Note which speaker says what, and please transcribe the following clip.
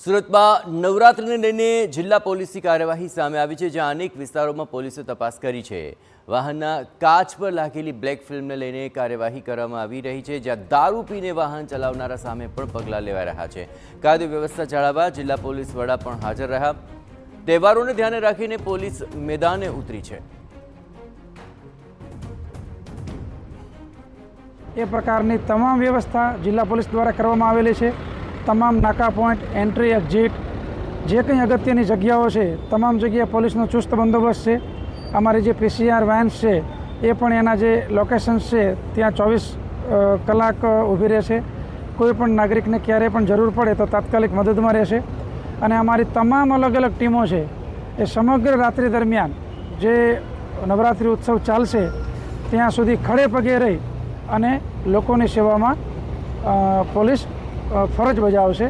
Speaker 1: સુરતમાં નવરાત્રિને લઈને જિલ્લા પોલીસની કાર્યવાહી સામે આવી છે, જ્યાં અનેક વિસ્તારોમાં પોલીસે તપાસ કરી છે। વાહનના કાચ પર લાગેલી બ્લેક ફિલ્મને લઈને કાર્યવાહી કરવામાં આવી રહી છે, જ્યાં દારૂ પીને વાહન ચલાવનારા સામે પણ પગલાં લેવાઈ રહ્યા છે। કાયદો વ્યવસ્થા જાળવવા જિલ્લા પોલીસ વડા પણ હાજર રહ્યા। તહેવારોને ધ્યાને રાખીને પોલીસ મેદાને ઉતરી છે।
Speaker 2: એ પ્રકારની તમામ વ્યવસ્થા જિલ્લા પોલીસ દ્વારા કરવામાં આવેલી છે। તમામ નાકા પોઈન્ટ, એન્ટ્રી, એક્ઝિટ, જે કંઈ અગત્યની જગ્યાઓ છે તમામ જગ્યાએ પોલીસનો ચુસ્ત બંદોબસ્ત છે। અમારી જે PCR વેન્સ છે એ પણ એના જે લોકેશન્સ છે ત્યાં 24 કલાક ઊભી રહેશે। કોઈ પણ નાગરિકને ક્યારેય પણ જરૂર પડે તો તાત્કાલિક મદદમાં રહેશે। અને અમારી તમામ અલગ અલગ ટીમો છે એ સમગ્ર રાત્રિ દરમિયાન જે નવરાત્રિ ઉત્સવ ચાલશે ત્યાં સુધી ખડે પગે રહી અને લોકોની સેવામાં પોલીસ ફરજ બજાવશે।